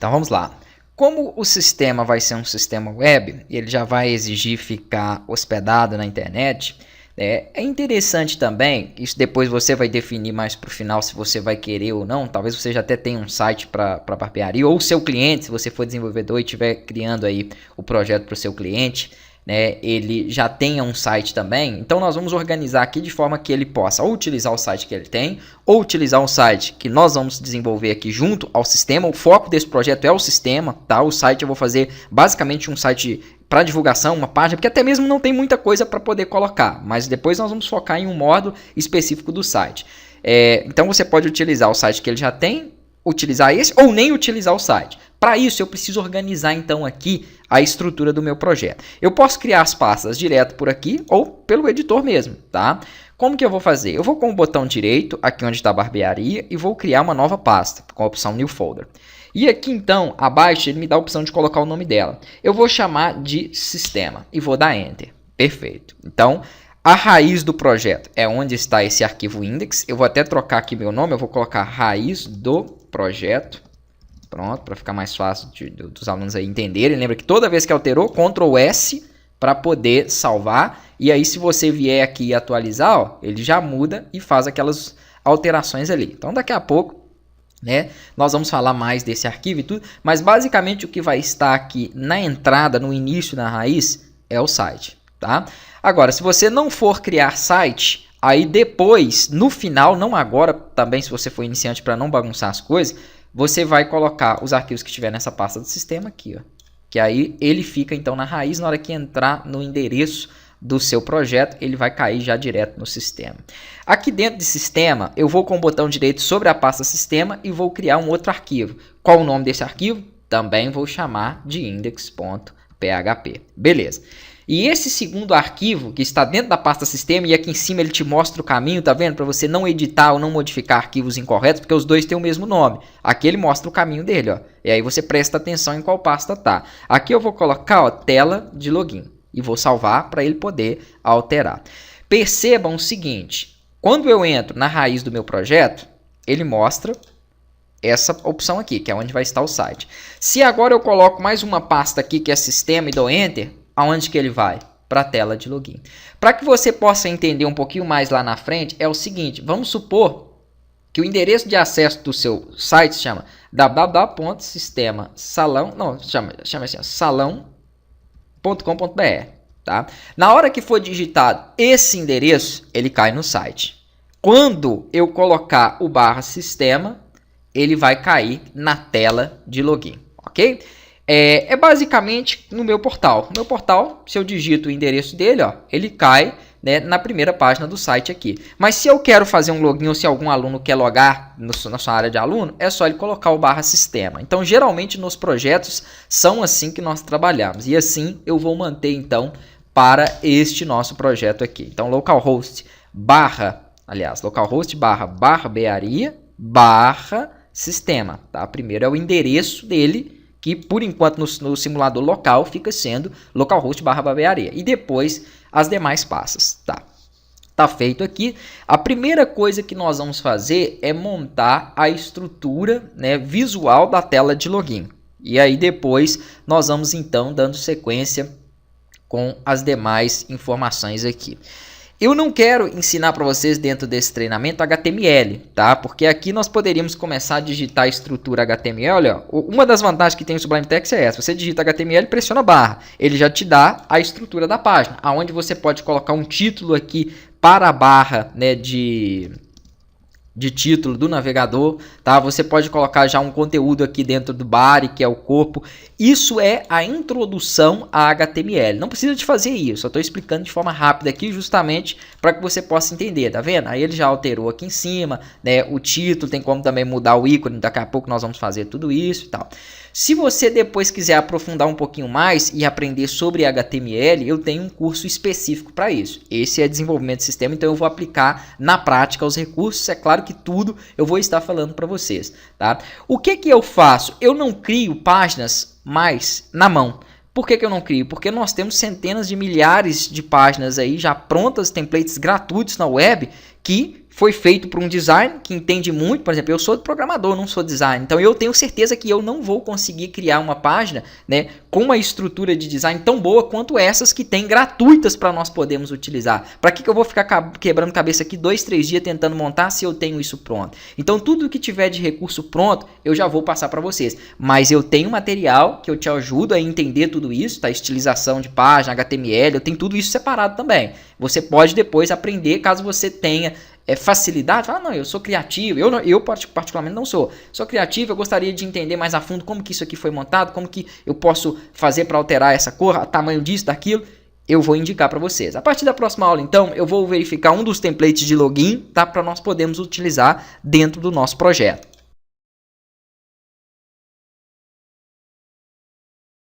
Então vamos lá. Como o sistema vai ser um sistema web, ele já vai exigir ficar hospedado na internet, né? É interessante também, isso depois você vai definir mais para o final se você vai querer ou não, talvez você já até tenha um site para barbearia, ou o seu cliente, se você for desenvolvedor e estiver criando aí o projeto para o seu cliente, né, ele já tenha um site também. Então nós vamos organizar aqui de forma que ele possa ou utilizar o site que ele tem, ou utilizar um site que nós vamos desenvolver aqui junto ao sistema. O foco desse projeto é o sistema, tá? O site eu vou fazer basicamente um site para divulgação, uma página, porque até mesmo não tem muita coisa para poder colocar, mas depois nós vamos focar em um módulo específico do site. Então você pode utilizar o site que ele já tem, utilizar esse ou nem utilizar o site. Para isso eu preciso organizar então aqui a estrutura do meu projeto. Eu posso criar as pastas direto por aqui ou pelo editor mesmo, tá? Como que eu vou fazer? Eu vou com o botão direito aqui onde está a barbearia e vou criar uma nova pasta com a opção New Folder. E aqui então abaixo ele me dá a opção de colocar o nome dela. Eu vou chamar de sistema e vou dar Enter. Perfeito. Então a raiz do projeto é onde está esse arquivo index. Eu vou até trocar aqui meu nome, eu vou colocar raiz do projeto. Pronto, para ficar mais fácil dos alunos aí entenderem. Lembra que toda vez que alterou, Ctrl S para poder salvar. E aí se você vier aqui e atualizar, ó, ele já muda e faz aquelas alterações ali. Então daqui a pouco, né, nós vamos falar mais desse arquivo e tudo. Mas basicamente o que vai estar aqui na entrada, no início, na raiz, é o site. Tá? Agora, se você não for criar site, aí depois, no final, não agora, também se você for iniciante para não bagunçar as coisas, você vai colocar os arquivos que estiver nessa pasta do sistema aqui, ó, que aí ele fica então na raiz, na hora que entrar no endereço do seu projeto, ele vai cair já direto no sistema. Aqui dentro de sistema, eu vou com o botão direito sobre a pasta sistema e vou criar um outro arquivo. Qual o nome desse arquivo? Também vou chamar de index.php. Beleza. E esse segundo arquivo que está dentro da pasta sistema e aqui em cima ele te mostra o caminho, tá vendo? Para você não editar ou não modificar arquivos incorretos, porque os dois têm o mesmo nome. Aqui ele mostra o caminho dele, ó. E aí você presta atenção em qual pasta tá. Aqui eu vou colocar, ó, tela de login e vou salvar para ele poder alterar. Percebam o seguinte, quando eu entro na raiz do meu projeto, ele mostra essa opção aqui, que é onde vai estar o site. Se agora eu coloco mais uma pasta aqui que é sistema e dou enter, aonde que ele vai? Para a tela de login. Para que você possa entender um pouquinho mais lá na frente, é o seguinte, vamos supor que o endereço de acesso do seu site se chama salão.com.br, tá? Na hora que for digitado esse endereço, ele cai no site. Quando eu colocar o /sistema, ele vai cair na tela de login, ok? É basicamente no meu portal. No meu portal, se eu digito o endereço dele, ó, ele cai, né, na primeira página do site aqui. Mas se eu quero fazer um login ou se algum aluno quer logar na sua área de aluno, é só ele colocar o /sistema. Então, geralmente nos projetos são assim que nós trabalhamos. E assim eu vou manter então para este nosso projeto aqui. Então, localhost barbearia sistema, tá? Primeiro é o endereço dele, que por enquanto no simulador local fica sendo localhost barbearia. E depois as demais pastas, tá? Tá feito aqui. A primeira coisa que nós vamos fazer é montar a estrutura, né, visual da tela de login. E aí depois nós vamos então dando sequência com as demais informações aqui. Eu não quero ensinar para vocês dentro desse treinamento HTML, tá? Porque aqui nós poderíamos começar a digitar a estrutura HTML. Ó. Uma das vantagens que tem o Sublime Text é essa. Você digita HTML e pressiona barra. Ele já te dá a estrutura da página, aonde você pode colocar um título aqui para a barra, né, de título do navegador, tá? Você pode colocar já um conteúdo aqui dentro do body, que é o corpo. Isso é a introdução a HTML. Não precisa de fazer isso, eu estou explicando de forma rápida aqui justamente para que você possa entender, tá vendo? Aí ele já alterou aqui em cima, né? O título, tem como também mudar o ícone, daqui a pouco nós vamos fazer tudo isso e tal. Se você depois quiser aprofundar um pouquinho mais e aprender sobre HTML, eu tenho um curso específico para isso. Esse é desenvolvimento de sistema, então eu vou aplicar na prática os recursos. É claro que tudo eu vou estar falando para vocês, tá? O que eu faço? Eu não crio páginas mais na mão. Por que eu não crio? Porque nós temos centenas de milhares de páginas aí já prontas, templates gratuitos na web, que foi feito por um design que entende muito. Por exemplo, eu sou programador, não sou designer, então eu tenho certeza que eu não vou conseguir criar uma página, né, com uma estrutura de design tão boa quanto essas que tem gratuitas para nós podermos utilizar. Para que eu vou ficar quebrando cabeça aqui 2, 3 dias tentando montar se eu tenho isso pronto? Então tudo que tiver de recurso pronto eu já vou passar para vocês, mas eu tenho material que eu te ajudo a entender tudo isso, tá? Estilização de página, HTML, eu tenho tudo isso separado também. Você pode depois aprender caso você tenha facilidade. Fala, não, eu sou criativo, eu particularmente não sou criativo, eu gostaria de entender mais a fundo como que isso aqui foi montado, como que eu posso fazer para alterar essa cor, tamanho disso, daquilo. Eu vou indicar para vocês. A partir da próxima aula, então, eu vou verificar um dos templates de login, tá, para nós podermos utilizar dentro do nosso projeto.